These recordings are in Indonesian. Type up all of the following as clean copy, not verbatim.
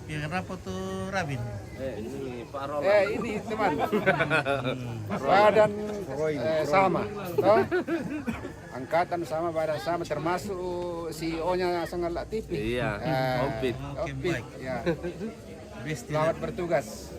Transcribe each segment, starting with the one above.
Yang rapat tuh Rabin. Ini Pak Roland. Ini teman. Badan sama, toh? Angkatan sama, badan sama, termasuk CEO-nya Sangat Latifi. Iya, Opit. Opit, ya. Besti. Selamat bertugas.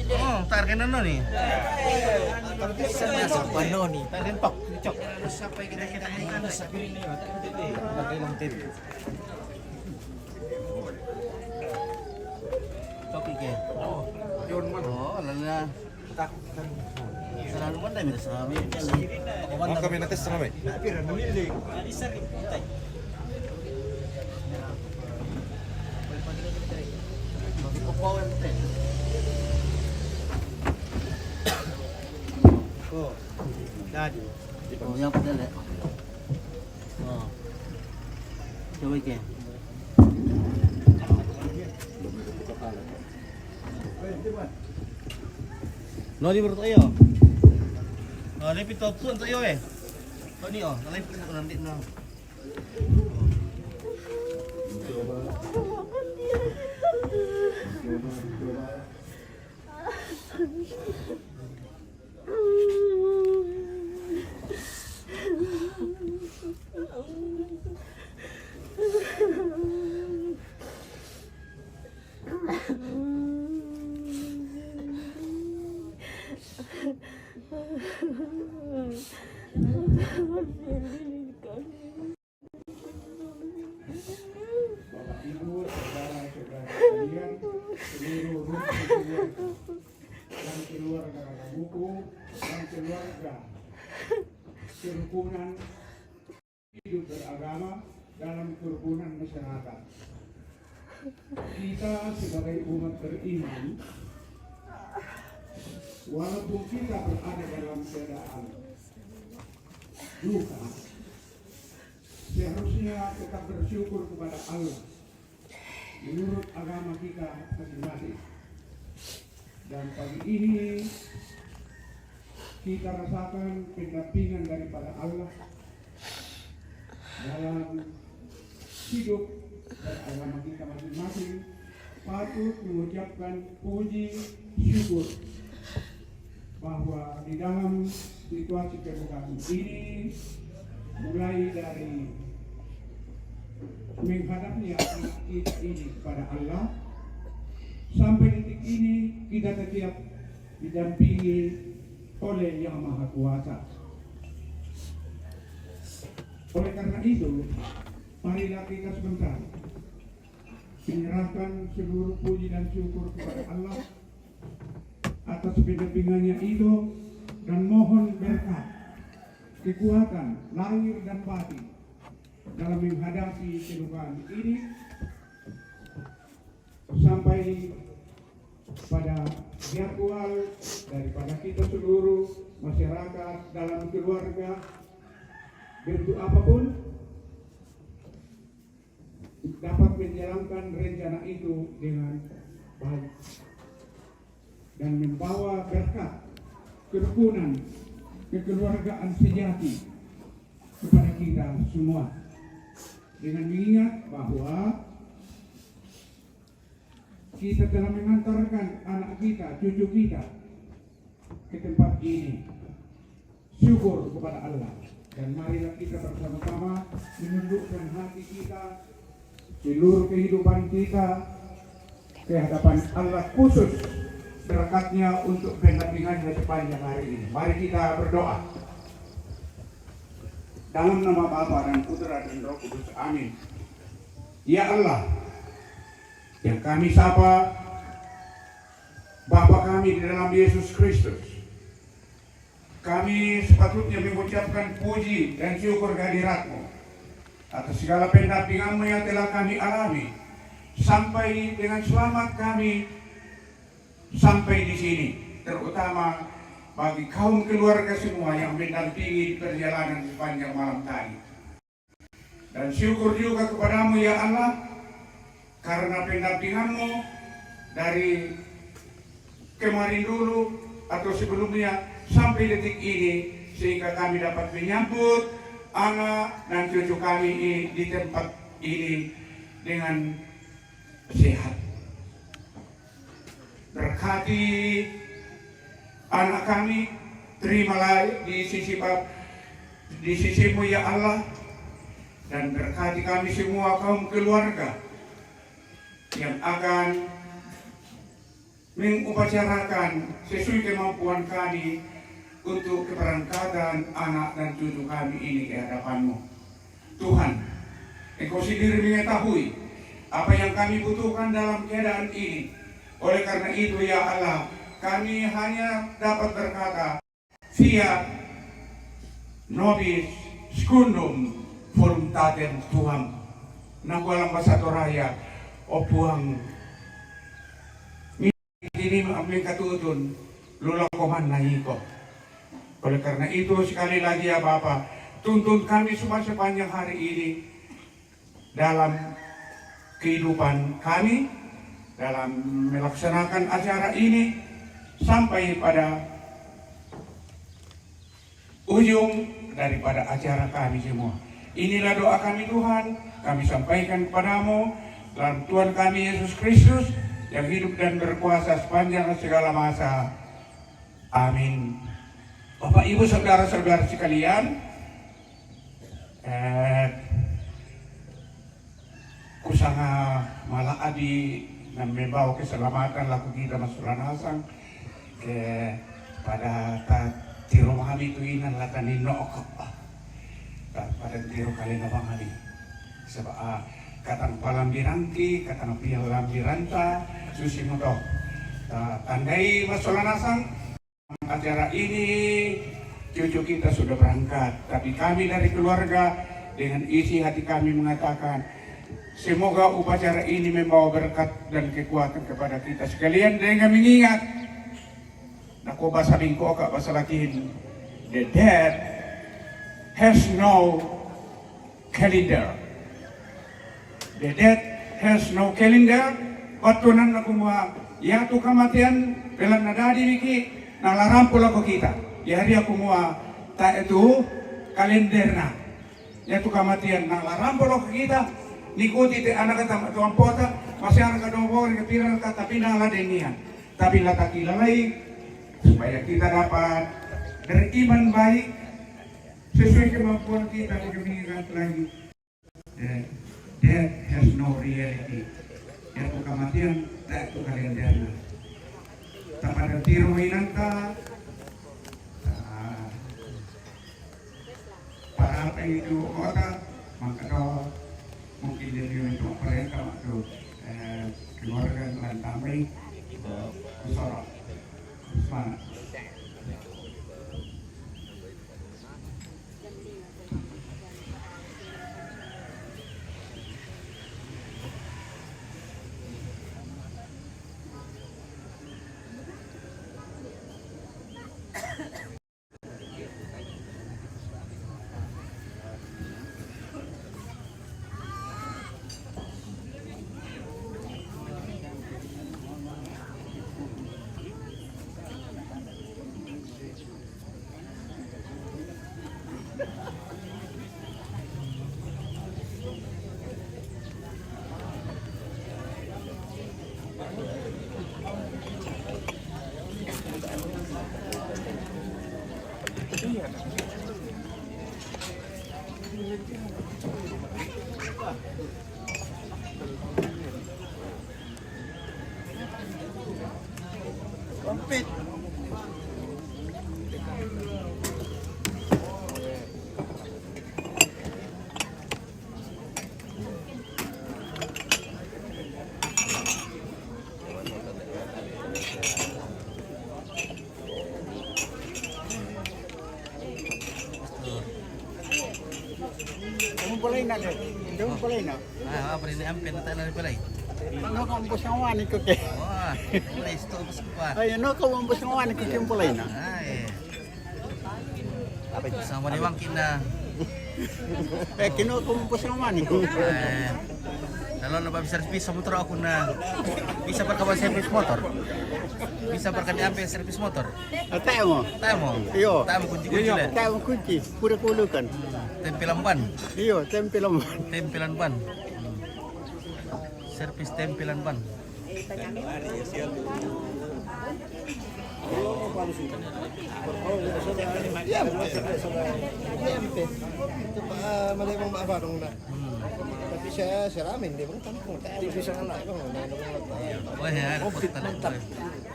Oh, target ano nih? Sa Panoni. Target pak. Cok. Sampai kita ikan sa piring na yun. Lang tip. Cok ike. Oh, lala. Selalu kan dami sa amin. Oh, kami natin sa namin. Pira namili. Isa rin. Bagi ko power te. Oh. Dadi. Oh, yang padala. Oh. Coba ike. No, di berarti ayo. Oh, lepit top tuan tayo eh. Oh, ni oh, lepit ko nanti no. Bapak Ibu, saudara-saudara sekalian, seluruh rukun dan keluarga buku dan keluarga kerukunan hidup beragama dalam kerukunan masyarakat. Kita sebagai umat beriman, walaupun kita berada dalam keadaan duka, seharusnya tetap bersyukur kepada Allah menurut agama kita masing-masing. Dan pagi ini kita rasakan pendampingan daripada Allah dalam hidup beragama kita masing-masing. Patut mengucapkan puji syukur bahwa di dalam situasi kebukaan ini, mulai dari menghadapnya anak kita ini kepada Allah, sampai detik ini kita tetap didampingi oleh Yang Maha Kuasa. Oleh karena itu, marilah kita sebentar menyerahkan seluruh puji dan syukur kepada Allah atas pendampingannya itu, dan mohon berkat, kekuatan lahir dan batin dalam menghadapi kehidupan ini sampai pada jadwal daripada kita seluruh masyarakat dalam keluarga bentuk apapun dapat menjalankan rencana itu dengan baik dan membawa berkat kerukunan kekeluargaan sejati kepada kita semua, dengan mengingat bahwa kita telah mengantarkan anak kita, cucu kita ke tempat ini. Syukur kepada Allah, dan marilah kita bersama-sama menundukkan hati kita, seluruh kehidupan kita ke hadapan Allah, khusus berkatnya untuk pendampingannya sepanjang hari ini. Mari kita berdoa. Dalam nama Bapa dan Putra dan Roh Kudus, amin. Ya Allah, yang kami sapa Bapa kami di dalam Yesus Kristus, kami sepatutnya mengucapkan puji dan syukur kehadirat-Mu atas segala pendampingan-Mu yang telah kami alami sampai dengan selamat kami sampai di sini, terutama bagi kaum keluarga semua yang mendampingi perjalanan sepanjang malam tadi. Dan syukur juga kepadamu ya Allah, karena pendampinganmu dari kemarin dulu atau sebelumnya sampai detik ini, sehingga kami dapat menyambut anak dan cucu kami ini di tempat ini dengan sehat. Berkati anak kami, terimalah di sisimu ya Allah, dan berkati kami semua kaum keluarga yang akan mengupacara sesuai kemampuan kami untuk keberangkatan anak dan cucu kami ini ke hadapan-Mu. Tuhan, Engkau sendiri mengetahui apa yang kami butuhkan dalam keadaan ini. Oleh karena itu ya Allah, kami hanya dapat berkata, fiat nobis secundum voluntatem tuam, nakualang basato raya opuang ini aming katutun lulang koman nahiko. Oleh karena itu sekali lagi ya Bapak, tuntun kami semua sepanjang hari ini dalam kehidupan kami, dalam melaksanakan acara ini sampai pada ujung daripada acara kami semua. Inilah doa kami Tuhan, kami sampaikan kepadamu dalam Tuhan kami Yesus Kristus yang hidup dan berkuasa sepanjang segala masa. Amin. Bapak Ibu saudara-saudara sekalian, kusanga malah adi dan membawa keselamatan laku kita masulan asang ke pada tiro kami itu inan latanin nook pada tiro kali nabang kami sebab katang palambiranti katang pialambiranta susi moto tandai masulan asang acara ini cucu kita sudah berangkat, tapi kami dari keluarga dengan isi hati kami mengatakan semoga upacara ini membawa berkat dan kekuatan kepada kita sekalian dengan mengingat nako bahasa bingko kak bahasa Latin, the dead has no calendar. The dead has no calendar. Patunan na kumwa yatu kamatian pelan nadadi wiki nalarampol ako kita. Yari ako mua ta itu kalender na. Yatu kamatian nalarampol ako kita. Nikuti te anak kata tuang pota masih anak kadobo ke piran kata pinang ladenian. Tapi lata kilalai supaya kita dapat beriman baik sesuai kemampuan kita mengingat lagi. Death has no reality. Yatu kamatian tak itu kalender na. Tapada tiro inanta para apa itu kota maka mungkin jadi untuk mereka waktu keluarga lantamai sorot semangat. Komplit. Kamu boleh nak deh, kamu boleh nak. Apa ini ampen tak ada pelai. Ano ka umbos ng wani ko kay? Wah, please to bus ko pa. Ay, ano ka umbos ng wani ko kay pulay na? Ay. Sama ni Wangkin na. Eh, kino ka umbos ng wani ko? Lalo na ba service sa motor ako na bisa perkawan service motor. Bisa perkan ambil service motor. Tayo mo. Tahu mo? Iyo. Tahu mo kunci-kunci lah. Tayo mo kunci, pura-pulukan. Tempelan ban. Iyo, tempelan mo. Tempelan ban. Servis tempelan ban. Malimang maabarong na. Tapi saya ramen dia bang tampung tak bisa anak bang Wah ya, kota lah.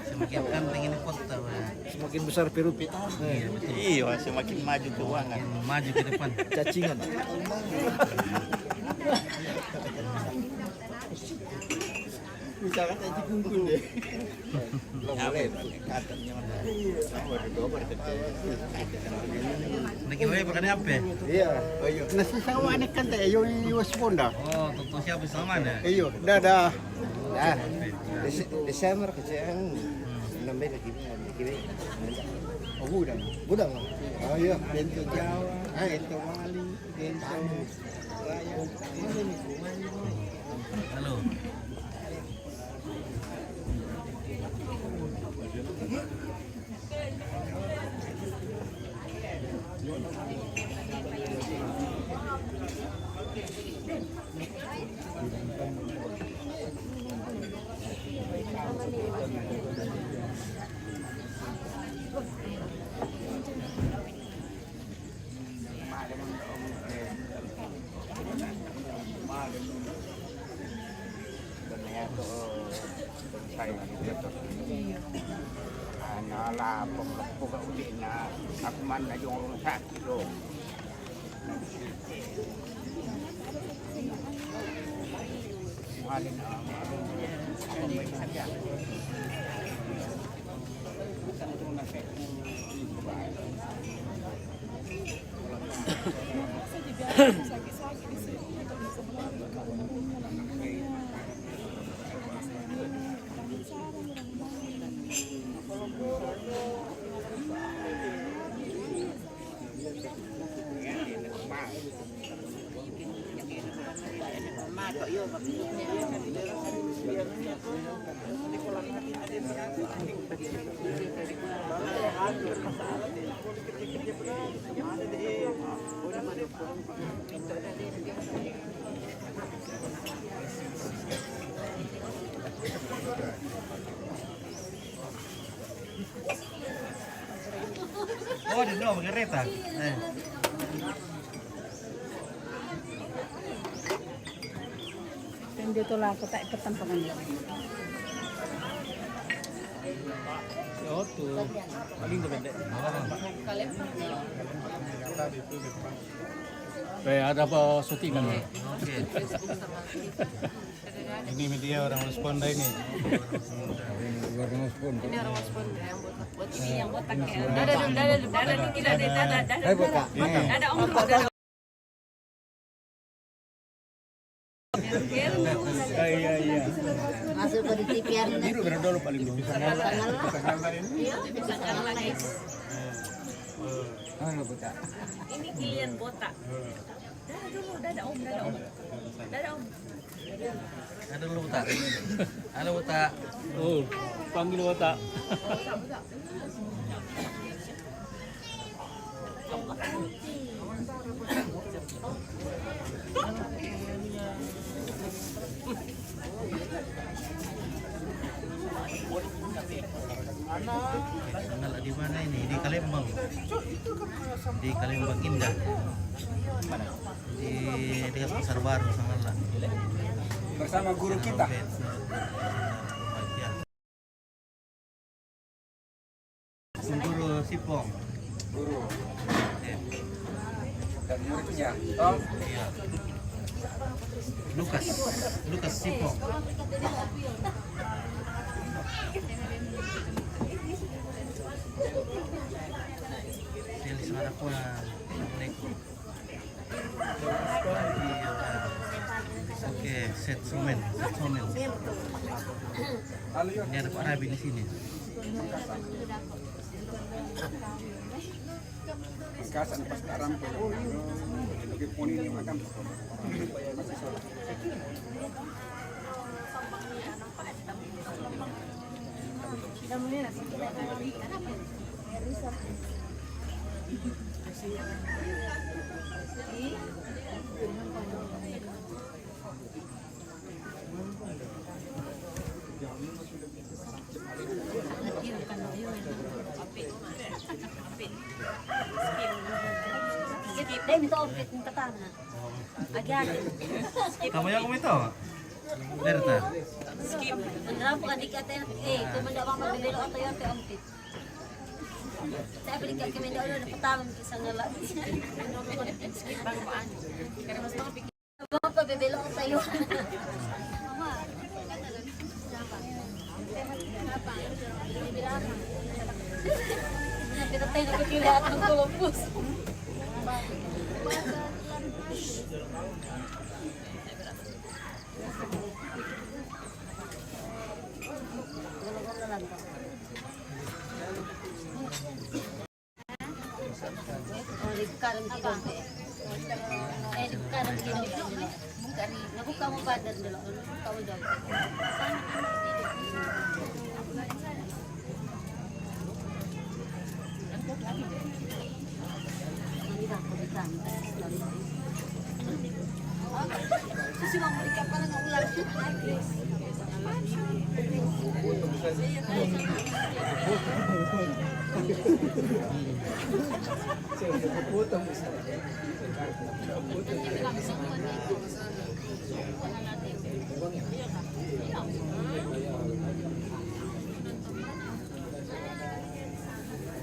Semakin penting ini kota. semakin besar pirupit. Iya, semakin maju keuangan. Maju ke depan. Cacingan. Misalkan aja kumpul deh. Nagi wae perkara apa? Iya. Nasi sawa ni kan tayo yung wasponda. Oh, tentu siapa sama ya? Iyo, dadah. Nah, Desember kecil nambah lagi. Oh, budang. Budang. Oh iya. Bento Jawa, bento Wali, bento Raya. Halo. Nala pagpuga uli na ako man na yung sa kilo. Halin na ako may sadya. Oh, di no, kereta. Dito lang ako tayo patampangan niya. Oto. Paling ganda. Ada apa syutingan? Oke. Ini media orang responda ini. Ini orang respon yang buat ini yang botak ya. Dada dikit dada om. Iya. Masuk ke di TV-an. Biru dulu paling dulu. Bisa kalah guys. Ini kalian botak. Dada dulu, dada om. Dada om. Ada dulu tak? Halo tak. Oh, panggil otak. Kenal di mana ini? Di Kalembang. Di Kalembang Indah. Di dekat Pasar Baru Sanggala. Bersama guru kita. Guru Sipong. Guru Eh, dan muridnya. Oh, iya. Lukas Sipong. Dia di sana pun Assalamualaikum. Oke, set sumen. Ini ada Pak Rabi di sini. Kasan pas tak rampung. Oke, poni ini makan. Dahil ito outfit ng katana. Agad. Kamu yang ito? Lerta. Skip. Ang po kadik ate kung mandawang mabibilo ato yung ate outfit. Saya balik kami daw na patawan isa nga lang. Skip bang paan. Kaya mas mga pikir. Abang pabibilo ko sa'yo. Mama. Pinatay na kakilahat ng Columbus. Karang kita. Karang kita. Nabuka mo ba dito? Nabuka mo daw. Kasi mamuli ka pa lang ang ulan.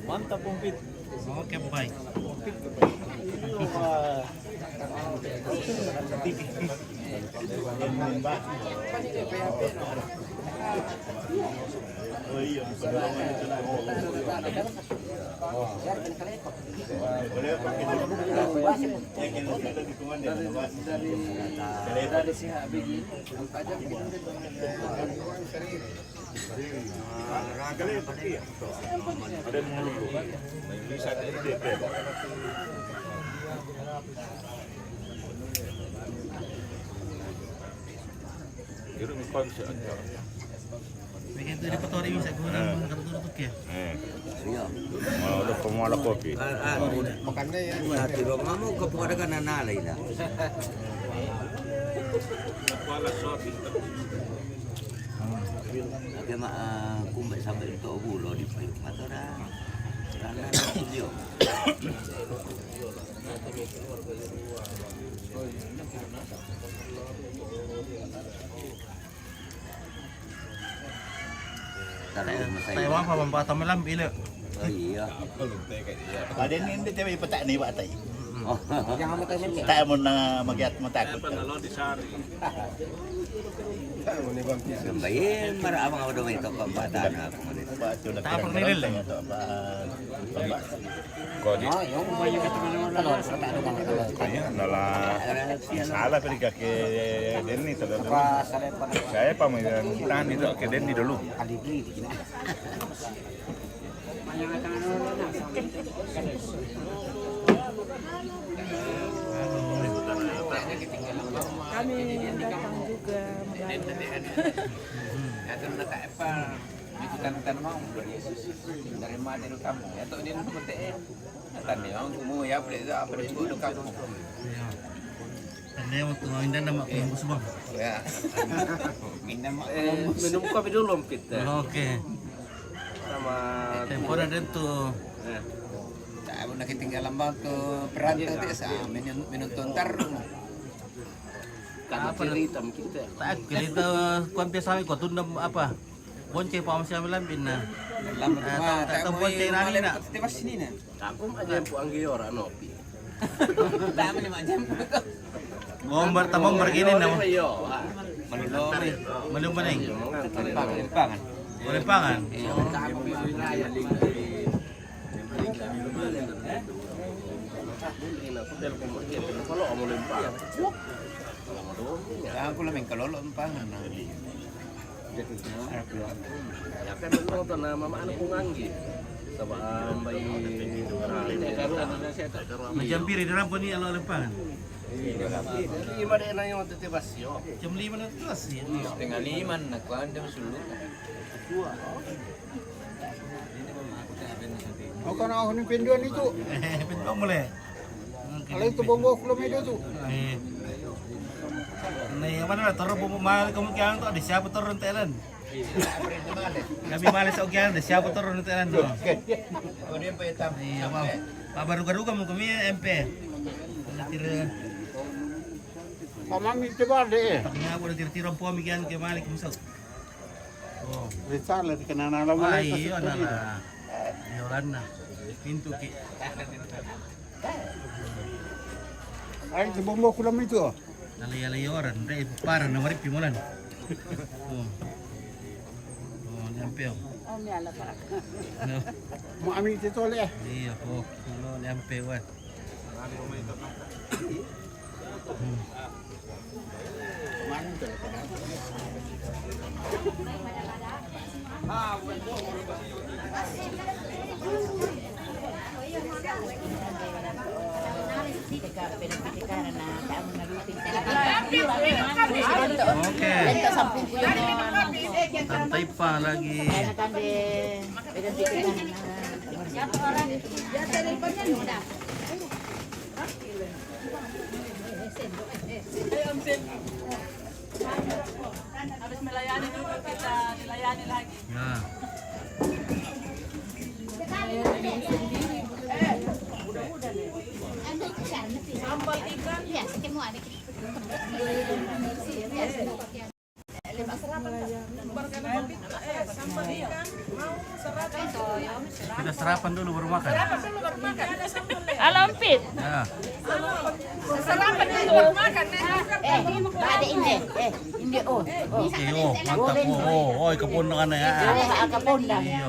Mantap Pit. Oke, baik. Dari si Habib ang pajak Bikin itu di Petori bisa guna kartu-kartu ya. Mau ada pemula kopi. Makannya ya. Dati ba mamo kapag ka nanalay na. Aga kumbay sampai ito bulo di payo matora. Karena video. Taiwan pa bambata malam bila. Oh iya. Ada ni hindi tayo ipatak ni batay. Jangan mata sini. Tayo mo na magyat mo takot. Gambayin marami ang udah ito pambata na ako mo dito. Tapos nilil eh. Kodi. Yung talor sa ano bang talor. Kaya nala salah pergi ke Denny tadi. Pas salepan Saya pamilihan tahan itu ke Denny dulu. aligi. Kami datang juga. Itu nak apa? Ikutan mau dari mana itu kamu? Ya tu dia nak mati. Tadi orang semua ya boleh tu apa dia buat kamu. Anda yang tuh indah nama Columbus bang. Ya. Minum Minum kopi dulu Pit. Oke. Sama Tempo dan itu. tak nak ketinggalan bang tu perantau biasa minum tontar. apa hitam kita. Tak kita kuan biasa kami tunda apa? Bonce pa masih lambin na. Lambat mah tak bonce rani na. Tiba sini na. Aku aja yang puang gior anopi. Dami ni macam. Bombar tamang begini na. Yo. Malulori. Malum ba ning? Limpangan. Boleh pangan. Kalau mau lempar. banyak. Aku lah main kalau empangan nah. Ya kan menonton na mama anak ko nganggi. Sama ambay. Jam piri di rampon ni alo lempangan. Lima din na yung titibasyo. Jam 5 na tulas ya. Setengah 5 nak kuan jam 10. Ako na ako ng pinduan itu. Pintu mulai. Kalau itu bongo kilometer itu. Nah, yang mana lah turun mahal kemungkinan tu ada siapa turun telan. Kami malas okian ada siapa turun telan tu. Oh dia pakai tam. Iya, Pak baru kamu kami MP. Tira Pamami coba deh. taknya aku udah tira puan mikian ke malik musau. Oh, Besar lah kenana lama. iya nala. Yolana. Pintu ki. Ay, itu bongo kilometer. Nalay orang, dai para na marip pimulan. Oh. Oh, lampion. No. Mo ami itu tole. Iya, oh, no lampion wan. Oke. Santai pa lagi. Habis melayani dulu kita dilayani lagi. Ya. Sambal ikan. Ya, semua ada. Sambal ikan. Mau sarapan. Kita sarapan dulu baru makan. Alampit. Ya. Sarapan dulu baru makan. Ada ini. Ini oh. Oke, oh, mantap. Oh, kebun kan ya. Kebun dah. Iya.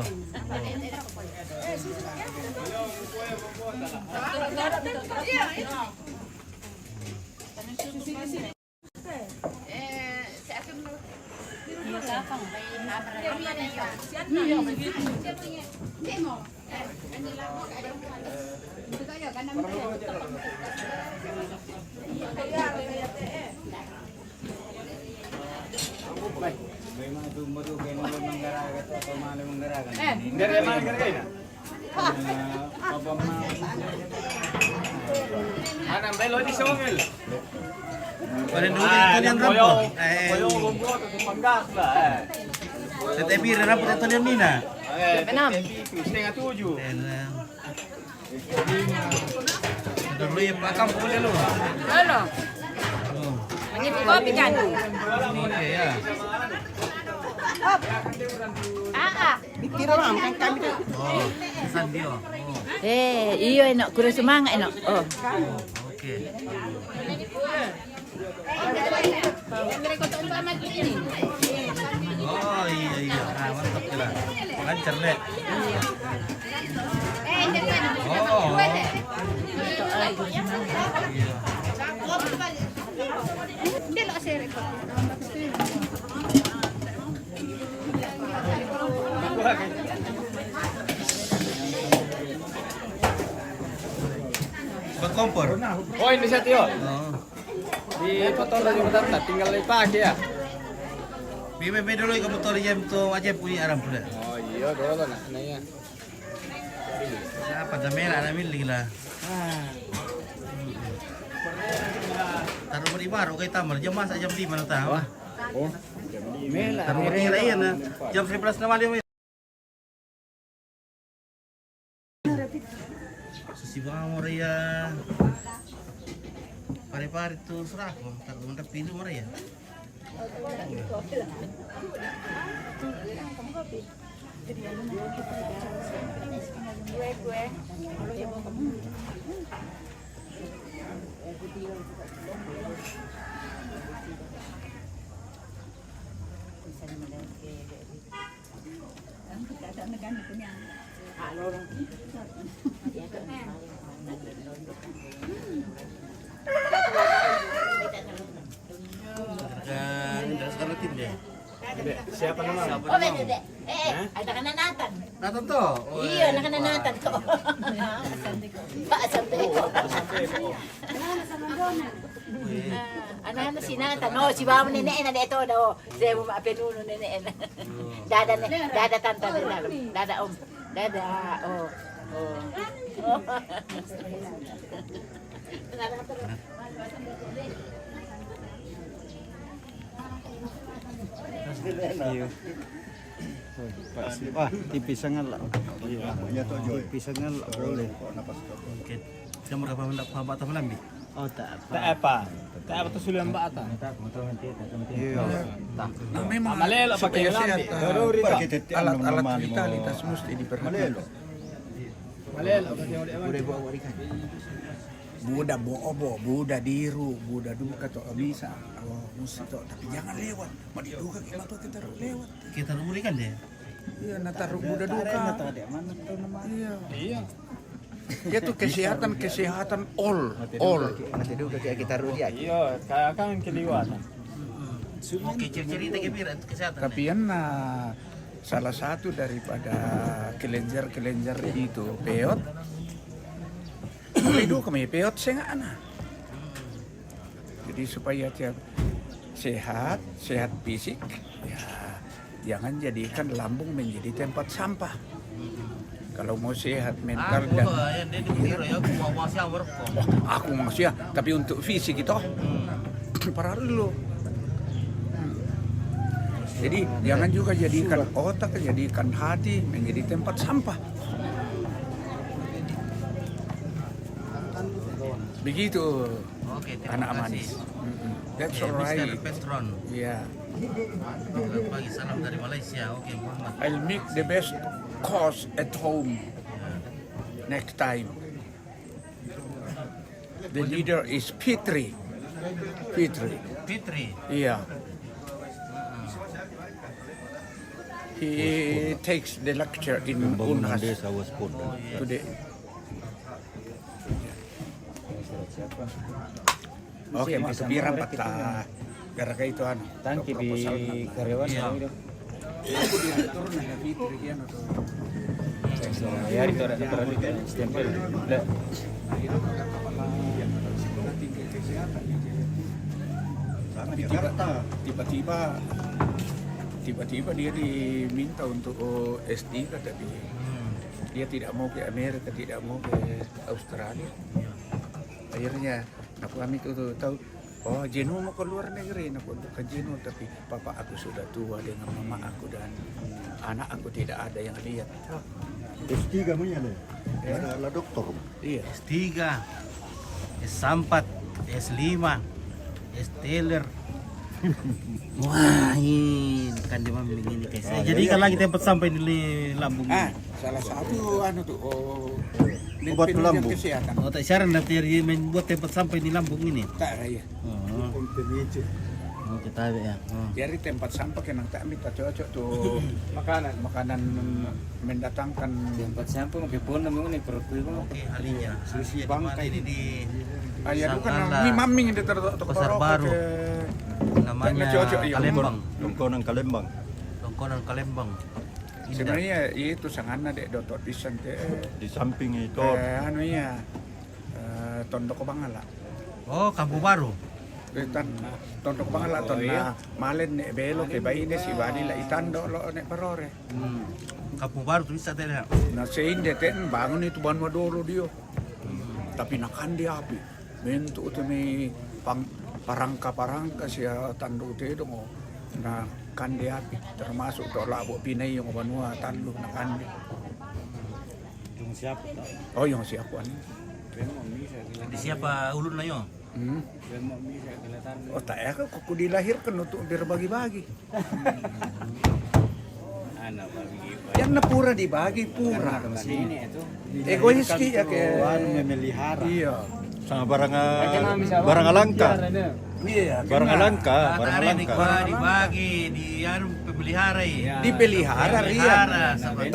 Mana belo di songel. Pada dulu itu yang rampo. Panggas lah. Tetapi rampo itu yang Nina. Setengah 7. Dulu ya pakam boleh lu. Halo. Oh. Ini kopi kan? Oke ya. Dikira lang kan kami. Oh, pesan dia. Oh. Iyo enak kurang semangat enak. Oh. Oke. Oh iya. Nah, mantap kira. Lancar lek. Oh. Iya. Berkompor. Oh ini saya Tio. Oh. Di motor lagi bentar, tinggal dipakai ya. Bibi dulu kamu motor jam tu aja punya aram pula. Oh iya dulu nak nanya. Apa dah merah dah milih lah. Taruh beri baru kita tamal jam masa jam 5 nanti. Oh. Taruh beri lain na jam 11 na mali. Susi bang Maria. Pare-pare tu serah ko. Taruh mantap pintu Maria. Martin deh. Siapa nama? Oh, beda. Ada kan Nathan. Nathan to. Iya, anak Nathan to. Pak sampai itu. Anak si Nathan. Oh, si Bama nenek na dito daw. Saya mo maapenuno nenek. Dada tanta na dalam. Dada om. Dada. Oh. Oh. Iya. Wah, tipis sangat lah. Iya, tipis sangat lah boleh. Oke. Kamu berapa mendak apa atau melambi? Oh, tak apa. Tak apa tu sulam bata. Iya. Memang Malelo pakai lambi. alat-alat vitalitas mesti diperhatikan. Malelo pakai Buda bobo, Buda diru, Buda duka to bisa. Oh, mesti to, tapi jangan lewat. Mau diduga kita kita lewat. Kita rubulikan deh. Iya, nataruh Buda duka. mana tu nama? Iya. Itu kesehatan all. Nanti dulu kita rugi aja. Iya, kayak kan keliwatan. Oke, cerita gembira kesehatan. Tapi yang salah satu daripada kelenjar itu peot. Itu kami peot sengana. Jadi supaya dia sehat fisik, ya jangan jadikan lambung menjadi tempat sampah. Kalau mau sehat mental dan aku masih ya, tapi untuk fisik itu parah dulu. Jadi jangan juga jadikan otak, jadikan hati menjadi tempat sampah. Begitu. Oke, anak terima manis. kasih. That's Mr. alright. Petron. Yeah. Selamat pagi, salam dari Malaysia. Oke, Muhammad. I'll make the best course at home next time. The leader is Fitri. Fitri. Yeah. He takes the lecture in Unhas today. Oke, masuk pirang patah. Gara-gara itu Tangki di karyawan Iya. Aku direktur nanya Fitri kian atau ya itu ada stempel. Tiba-tiba dia diminta untuk S3 tapi dia tidak mau ke Amerika, tidak mau ke Australia. Akhirnya kami tuh tahu, oh Jeno mau ke luar negeri, aku ke Jeno tapi papa aku sudah tua dengan mama aku dan anak aku tidak ada yang lihat. S3 punya deh. Ada dokter. Iya. S3, S4, S5, S-Teller. Wah, ini kan dia begini guys. Jadi kalau lagi tempat sampai di lambung. Salah satu Obat lambung. Kesehatan. Oh, tak syarat nanti dia membuat tempat sampai di lambung ini. Tak ya. Oh, kita ya. Jadi tempat sampah yang tak minta cocok tuh makanan mendatangkan Tempat sampah pakai pon namanya ini perut itu. Oke, alinya. Di mana ini di ayah itu kan Sangala, ini maming di tertok Pasar Baru. Namanya Kalembang. Longkonan Kalembang. Longkonan Kalembang. Indah. Sebenarnya itu sangana dek dotot pisan ke Di samping itu. Tondok Bangala. Oh, Kampung Baru. Tondok Bangala tonna malen nek belo ke baine si bani la itando lo nek parore. Kampung Baru tuh bisa tadi. Na sein deten bangun itu ban wadoro dio. Tapi nakan dia api. Bentuk tu mi parangka sia tando te dong. Na kan dia api termasuk to labo pinai yang banua tando nakan dia. Yung siapa? Oh yang siapuan. Di siapa ulun na yo? Oh tak ya kok dilahirkan untuk berbagi-bagi. Anak bagi. Yang pura dibagi pura. Sini itu. Egois ki ya ke memelihara. iya. Sama barang langka. Iya. Barang langka, barang Ada langka. dibagi di anu pemelihara ya. Dipelihara ria. Sama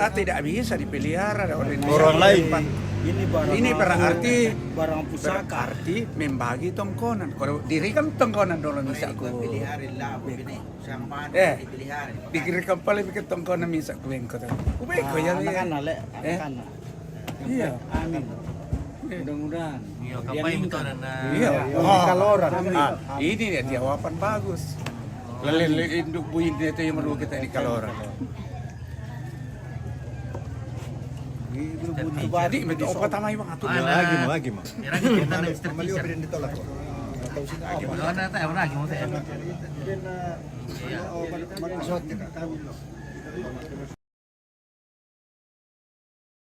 Tidak bisa dipelihara oleh Orang lain. Ini berarti barang pusaka. berarti membagi tongkonan. Kalau diri kan tongkonan dulu bisa ku. Dikirikan paling bikin tongkonan bisa ku bengko. Ku bengko ya. Anak-anak le, Eh? anak-anak. Iya. Amin. Mudah-mudahan. Iya, kapay mo to na Iya. Kaloran. Ini dia jawaban bagus. Lalu induk buin itu yang perlu kita di Kaloran. Jadi betul apa tamay bang ato. lagi mo. Lagi mo. Lagi kita na Mr. Teacher. Lagi mo na tayo, lagi mo tayo. Iya.